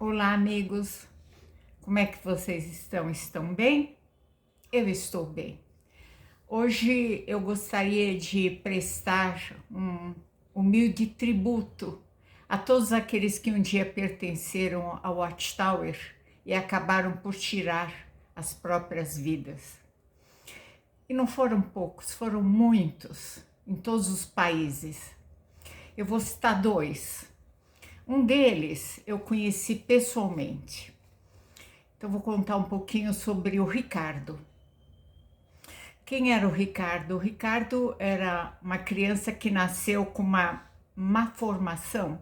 Olá, amigos. Como é que vocês estão? Estão bem? Eu estou bem. Hoje eu gostaria de prestar um humilde tributo a todos aqueles que um dia pertenceram ao Watchtower e acabaram por tirar as próprias vidas. E não foram poucos, foram muitos, em todos os países. Eu vou citar dois. Um deles eu conheci pessoalmente. Então vou contar um pouquinho sobre o Ricardo. Quem era o Ricardo? O Ricardo era uma criança que nasceu com uma má formação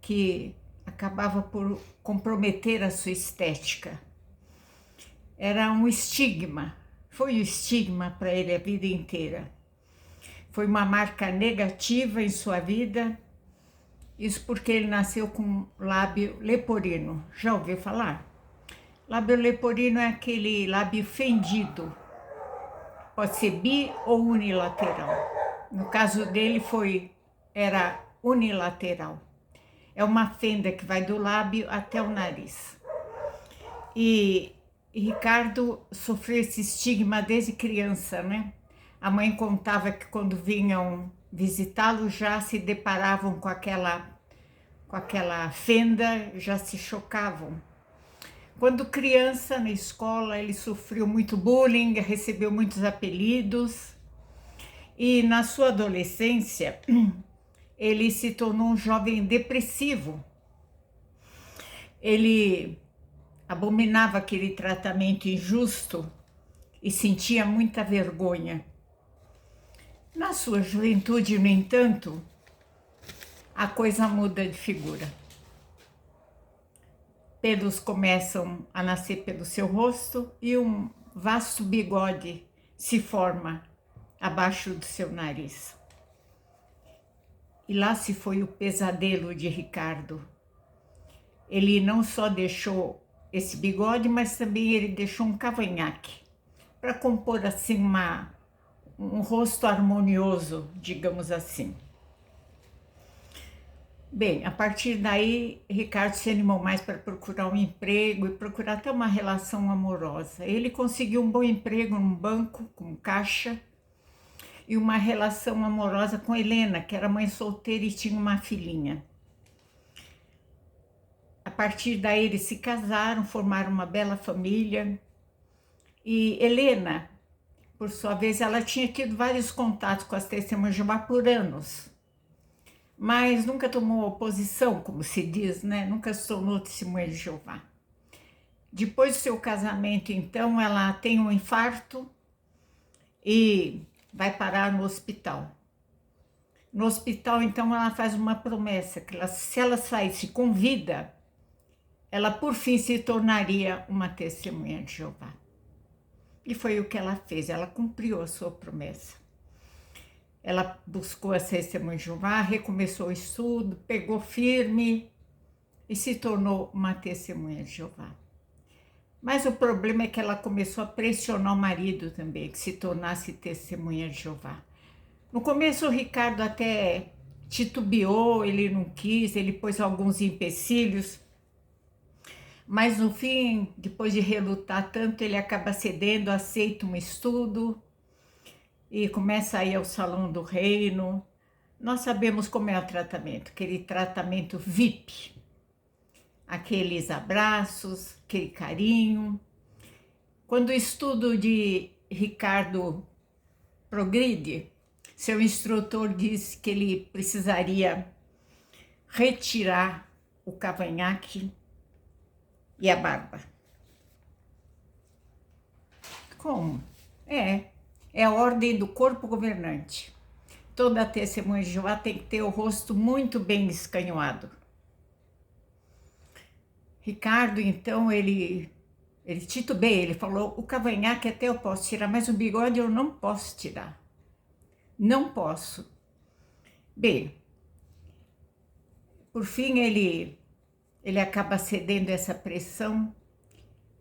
que acabava por comprometer a sua estética. Era um estigma, foi um estigma para ele a vida inteira. Foi uma marca negativa em sua vida. Isso porque ele nasceu com lábio leporino. Já ouviu falar? Lábio leporino é aquele lábio fendido. Pode ser bi ou unilateral. No caso dele era unilateral. É uma fenda que vai do lábio até o nariz. E Ricardo sofreu esse estigma desde criança, né? A mãe contava que quando vinham visitá-lo já se deparavam com aquela fenda, já se chocavam. Quando criança, na escola, ele sofreu muito bullying, recebeu muitos apelidos. E na sua adolescência, ele se tornou um jovem depressivo. Ele abominava aquele tratamento injusto e sentia muita vergonha. Na sua juventude, no entanto, a coisa muda de figura. Pelos começam a nascer pelo seu rosto e um vasto bigode se forma abaixo do seu nariz. E lá se foi o pesadelo de Ricardo. Ele não só deixou esse bigode, mas também ele deixou um cavanhaque para compor assim um rosto harmonioso, digamos assim. Bem, a partir daí, Ricardo se animou mais para procurar um emprego e procurar até uma relação amorosa. Ele conseguiu um bom emprego num banco, com caixa, e uma relação amorosa com Helena, que era mãe solteira e tinha uma filhinha. A partir daí, eles se casaram, formaram uma bela família. E Helena, por sua vez, ela tinha tido vários contatos com as testemunhas de Jeová por anos, mas nunca tomou oposição, como se diz, né? Nunca se tornou testemunha de Jeová. Depois do seu casamento, então, ela tem um infarto e vai parar no hospital. No hospital, então, ela faz uma promessa, que se ela saísse com vida, ela por fim se tornaria uma testemunha de Jeová. E foi o que ela fez, ela cumpriu a sua promessa. Ela buscou a testemunha de Jeová, recomeçou o estudo, pegou firme e se tornou uma testemunha de Jeová. Mas o problema é que ela começou a pressionar o marido também, que se tornasse testemunha de Jeová. No começo o Ricardo até titubeou, ele não quis, ele pôs alguns empecilhos, mas no fim, depois de relutar tanto, ele acaba cedendo, aceita um estudo e começa a ir ao Salão do Reino. Nós sabemos como é o tratamento, aquele tratamento VIP, aqueles abraços, aquele carinho. Quando o estudo de Ricardo progride, seu instrutor disse que ele precisaria retirar o cavanhaque e a barba. Como? É a ordem do corpo governante. Toda testemunha de Jeová tem que ter o rosto muito bem escanhoado. Ricardo, então, ele titubeia, ele falou, o cavanhaque até eu posso tirar, mas o bigode eu não posso tirar. Não posso. Bem, por fim ele acaba cedendo essa pressão,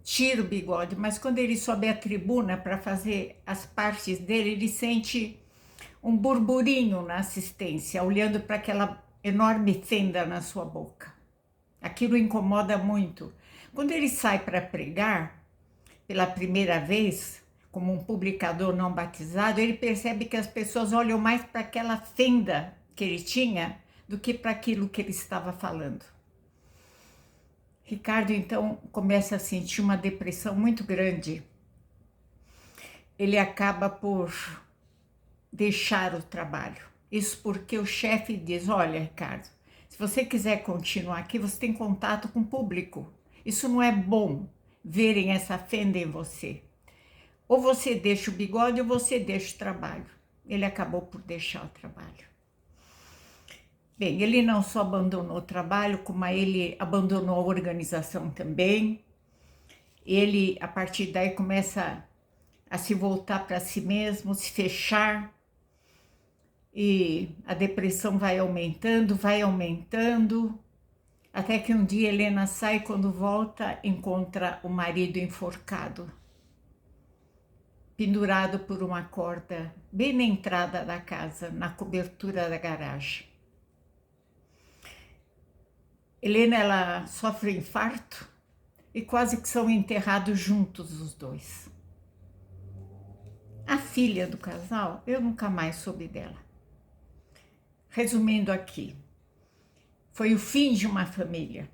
tira o bigode, mas quando ele sobe a tribuna para fazer as partes dele, ele sente um burburinho na assistência, olhando para aquela enorme fenda na sua boca. Aquilo incomoda muito. Quando ele sai para pregar, pela primeira vez, como um publicador não batizado, ele percebe que as pessoas olham mais para aquela fenda que ele tinha do que para aquilo que ele estava falando. Ricardo, então, começa a sentir uma depressão muito grande. Ele acaba por deixar o trabalho. Isso porque o chefe diz, olha, Ricardo, se você quiser continuar aqui, você tem contato com o público. Isso não é bom, verem essa fenda em você. Ou você deixa o bigode ou você deixa o trabalho. Ele acabou por deixar o trabalho. Bem, ele não só abandonou o trabalho, como ele abandonou a organização também. Ele, a partir daí, começa a se voltar para si mesmo, se fechar. E a depressão vai aumentando, até que um dia Helena sai, quando volta, encontra o marido enforcado, pendurado por uma corda, bem na entrada da casa, na cobertura da garagem. Helena, ela sofre um infarto e quase que são enterrados juntos os dois. A filha do casal, eu nunca mais soube dela. Resumindo aqui, foi o fim de uma família.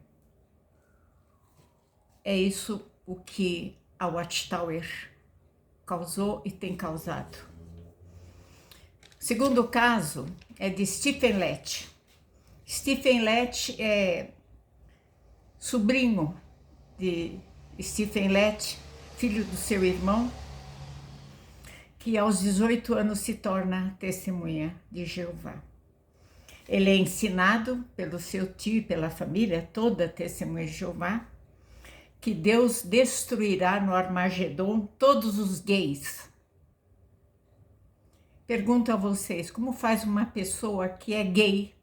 É isso o que a Watchtower causou e tem causado. O segundo caso é de Stephen Lett. Stephen Lett é sobrinho de Stephen Lett, filho do seu irmão, que aos 18 anos se torna testemunha de Jeová. Ele é ensinado pelo seu tio e pela família toda, testemunha de Jeová, que Deus destruirá no Armagedon todos os gays. Pergunto a vocês, como faz uma pessoa que é gay,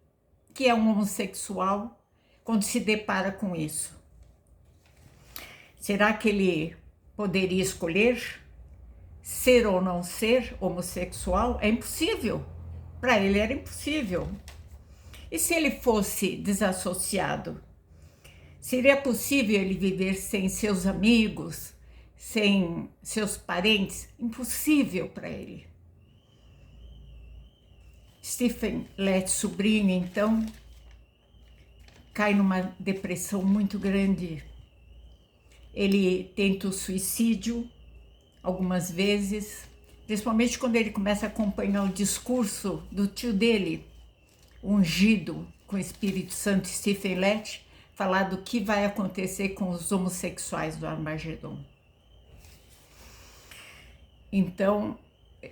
que é um homossexual, quando se depara com isso? Será que ele poderia escolher ser ou não ser homossexual? É impossível. Para ele era impossível. E se ele fosse desassociado? Seria possível ele viver sem seus amigos, sem seus parentes? Impossível para ele. Stephen Lett, sobrinho, então, cai numa depressão muito grande. Ele tenta o suicídio algumas vezes, principalmente quando ele começa a acompanhar o discurso do tio dele, ungido com o Espírito Santo, Stephen Lett, falar do que vai acontecer com os homossexuais do Armagedon. Então,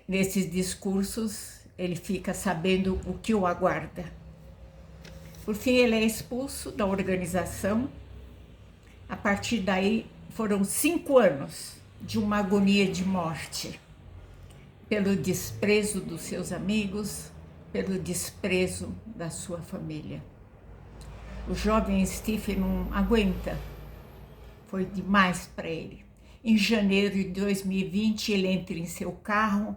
nesses discursos, ele fica sabendo o que o aguarda. Por fim, ele é expulso da organização. A partir daí, foram 5 anos de uma agonia de morte, pelo desprezo dos seus amigos, pelo desprezo da sua família. O jovem Stephen não aguenta, foi demais para ele. Em janeiro de 2020, ele entra em seu carro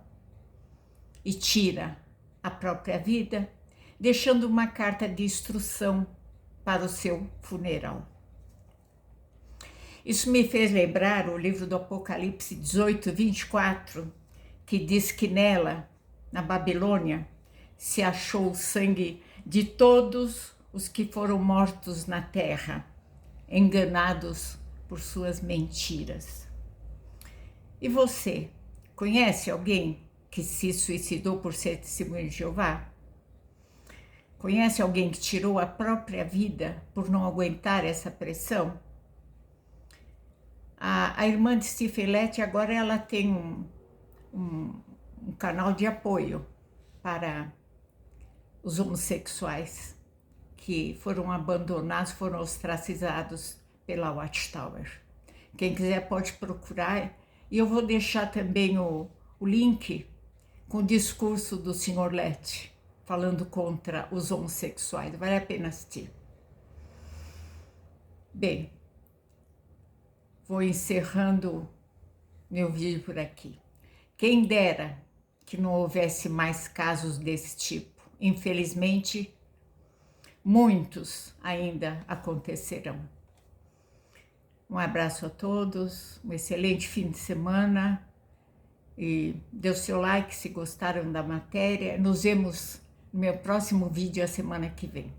e tira a própria vida, deixando uma carta de instrução para o seu funeral. Isso me fez lembrar o livro do Apocalipse 18, 24, que diz que nela, na Babilônia, se achou o sangue de todos os que foram mortos na terra, enganados por suas mentiras. E você, conhece alguém que se suicidou por ser testemunha de Jeová? Conhece alguém que tirou a própria vida por não aguentar essa pressão? A irmã de Stephen Lett agora ela tem um canal de apoio para os homossexuais que foram abandonados, foram ostracizados pela Watchtower. Quem quiser pode procurar, e eu vou deixar também o link com o discurso do Sr. Lett, falando contra os homossexuais, vale a pena assistir. Bem, vou encerrando meu vídeo por aqui. Quem dera que não houvesse mais casos desse tipo. Infelizmente, muitos ainda acontecerão. Um abraço a todos, um excelente fim de semana e dê o seu like se gostaram da matéria. Nos vemos no meu próximo vídeo a semana que vem.